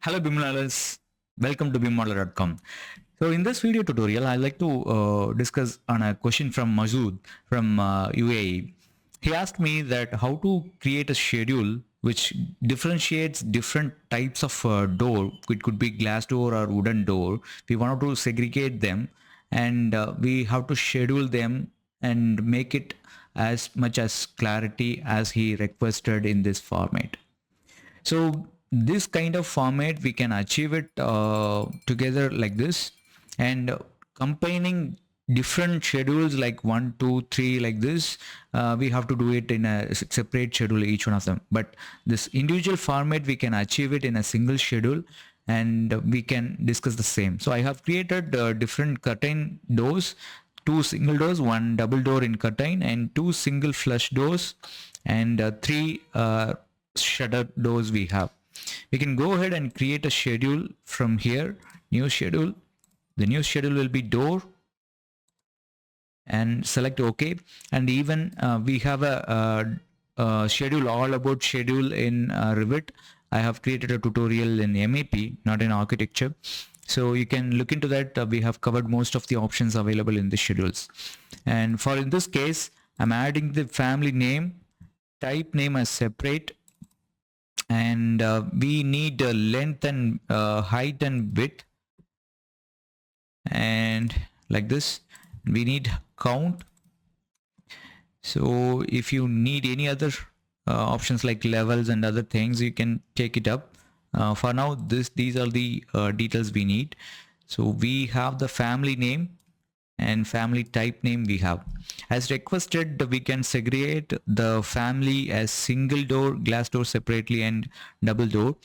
Hello BIMmodelers, welcome to BIMmodeler.com. So in this video tutorial, I'd like to discuss on a question from Masood from UAE. He asked me that how to create a schedule which differentiates different types of door. It could be glass door or wooden door. We wanted to segregate them and we have to schedule them and make it as much as clarity as he requested in this format. So this kind of format we can achieve it together like this, and combining different schedules like 1 2 3 like this, we have to do it in a separate schedule, each one of them. But this individual format we can achieve it in a single schedule, and we can discuss the same. So I have created different curtain doors, two single doors, one double door in curtain, and two single flush doors, and three shutter doors we have. We can go ahead and create a schedule from here. New schedule. The new schedule will be door, and select OK. And even we have a schedule all about schedule in Revit. I have created a tutorial in MAP, not in architecture. So you can look into that. We have covered most of the options available in the schedules. And for in this case, I'm adding the family name, type name as separate, and we need length and height and width, and like this. We need count. So if you need any other options like levels and other things, you can take it up. For now, these are the details we need. So we have the family name and family type name we have. As requested, we can segregate the family as single door, glass door separately, and double door.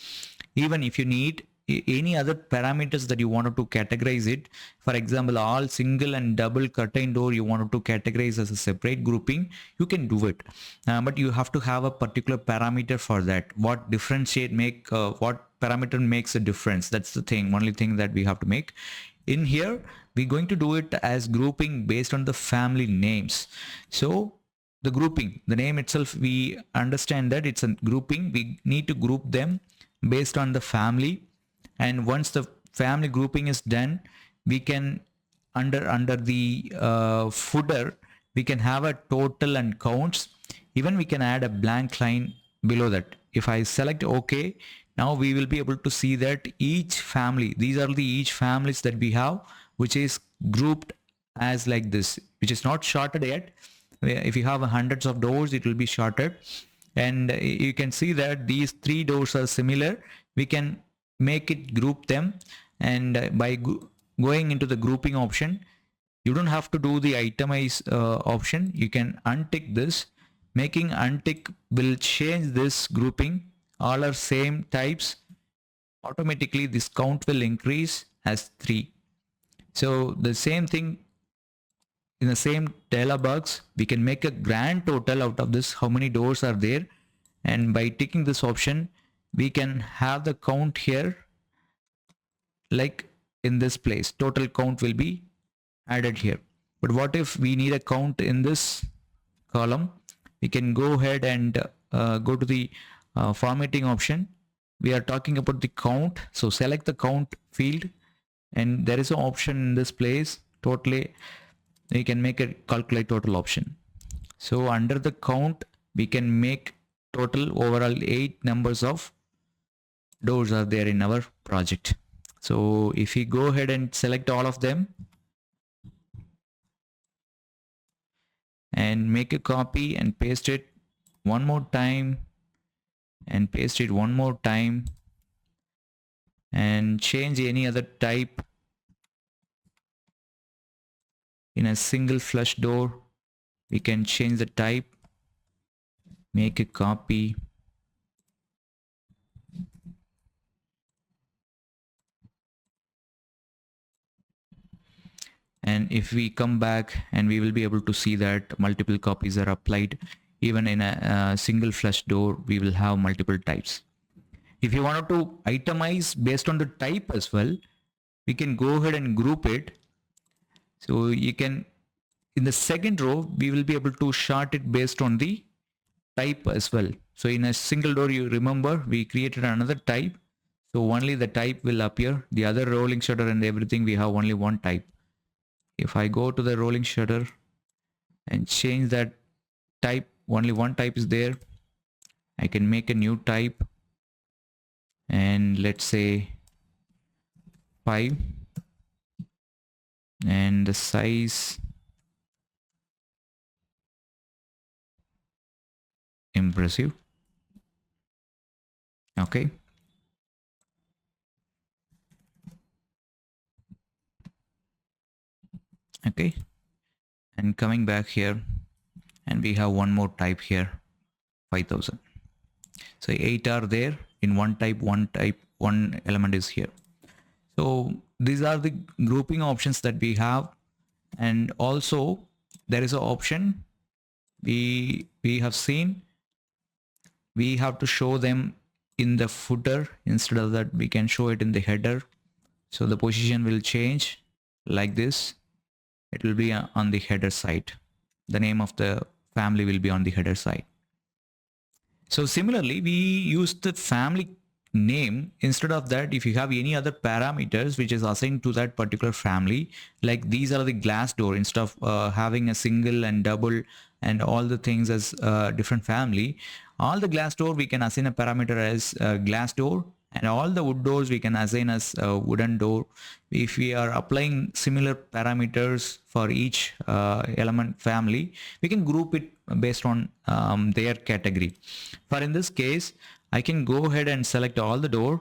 Even if you need any other parameters that you wanted to categorize it, for example, all single and double curtain door you wanted to categorize as a separate grouping, you can do it. But you have to have a particular parameter for that. What differentiate make what parameter makes a difference? That's the thing, only thing that we have to make. In here, we're going to do it as grouping based on the family names. So the grouping, the name itself, we understand that it's a grouping. We need to group them based on the family. And once the family grouping is done, we can under the footer, we can have a total and counts. Even we can add a blank line below that. If I select OK, now we will be able to see that each family, these are the each families that we have, which is grouped as like this, which is not sorted yet. If you have hundreds of doors, it will be sorted. And you can see that these three doors are similar. We can make it group them, and by going into the grouping option, you don't have to do the itemize option. You can untick this. Making untick will change this grouping. All are same types. Automatically this count will increase as 3. So the same thing in the same dialog box, we can make a grand total out of this, how many doors are there. And by ticking this option, we can have the count here, like in this place, total count will be added here. But what if we need a count in this column? We can go ahead and go to the formatting option. We are talking about the count, so select the count field, and there is an option in this place, totally. We can make a calculate total option. So under the count, we can make total overall 8 numbers of doors are there in our project. So if we go ahead and select all of them and make a copy and paste it one more time, and paste it one more time, and change any other type in a single flush door, we can change the type, make a copy, and if we come back, and we will be able to see that multiple copies are applied. Even in a single flush door, we will have multiple types. If you wanted to itemize based on the type as well, we can go ahead and group it. So you can, in the second row, we will be able to sort it based on the type as well. So in a single door, you remember we created another type. So only the type will appear. The other rolling shutter and everything, we have only one type. If I go to the rolling shutter and change that type, only one type is there. I can make a new type and let's say 5, and the size impressive. Okay. Okay. And coming back here, and we have one more type here, 5000. So 8 are there in one type, one element is here. So these are the grouping options that we have. And also there is an option we have seen, we have to show them in the footer. Instead of that, we can show it in the header. So the position will change like this. It will be on the header side. The name of the family will be on the header side. So similarly, we use the family name. Instead of that, if you have any other parameters which is assigned to that particular family, like these are the glass door, instead of having a single and double and all the things as different family, all the glass door we can assign a parameter as glass door, and all the wood doors we can assign as wooden door. If we are applying similar parameters for each element family, we can group it based on their category. For in this case, I can go ahead and select all the door.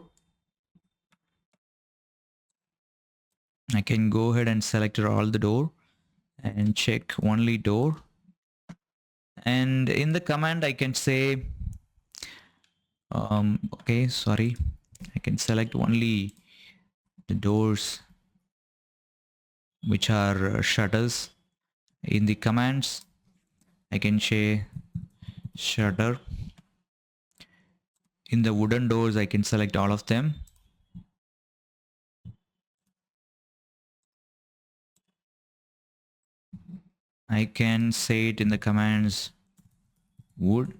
I can go ahead and select all the door and check only door. And in the command, I can say, okay, sorry, I can select only the doors which are shutters. In the commands, I can say shutter. In the wooden doors, I can select all of them. I can say it in the commands wood.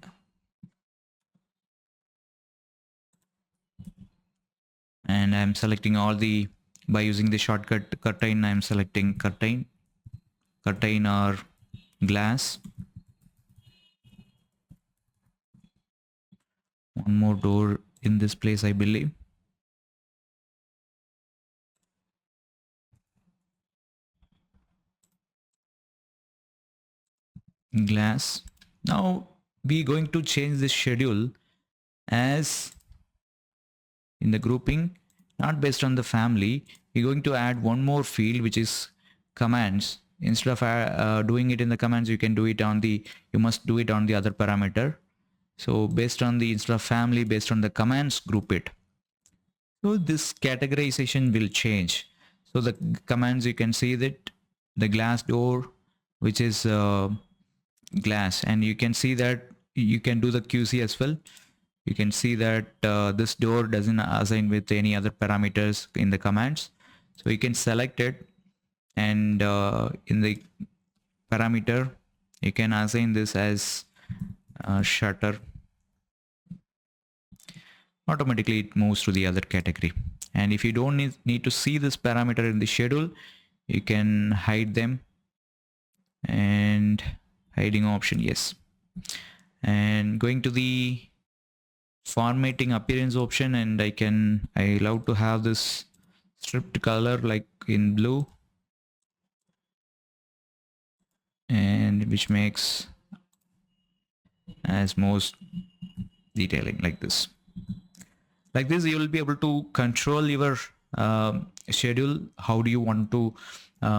And I'm selecting all the, by using the shortcut curtain, I'm selecting curtain or glass. One more door in this place, I believe. Glass. Now we're going to change this schedule as in the grouping, not based on the family. We're going to add one more field, which is commands. Instead of doing it in the commands, you can do it on the, you must do it on the other parameter. So based on the, instead of family, based on the commands, group it. So this categorization will change. So the commands, you can see that the glass door, which is glass, and you can see that you can do the QC as well. You can see that this door doesn't assign with any other parameters in the commands. So you can select it, and in the parameter, you can assign this as shutter. Automatically it moves to the other category. And if you don't need to see this parameter in the schedule, you can hide them, and hiding option, yes. And going to the formatting appearance option, and I love to have this stripped color like in blue, and which makes as most detailing like this. Like this, you will be able to control your schedule. How do you want to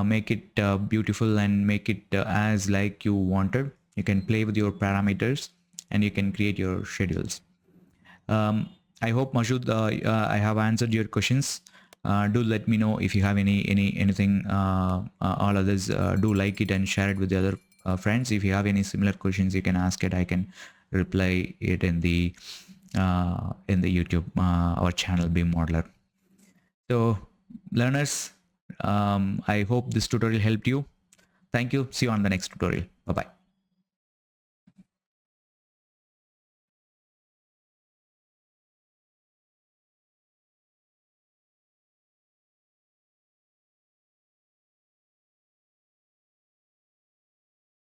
make it beautiful and make it as like you wanted? You can play with your parameters and you can create your schedules. I hope, Mashood, I have answered your questions. Do let me know if you have anything. All others, do like it and share it with the other friends. If you have any similar questions, you can ask it. I can reply it in the YouTube our channel Beam Modeler. So learners, I hope this tutorial helped you. Thank you. See you on the next tutorial. Bye bye.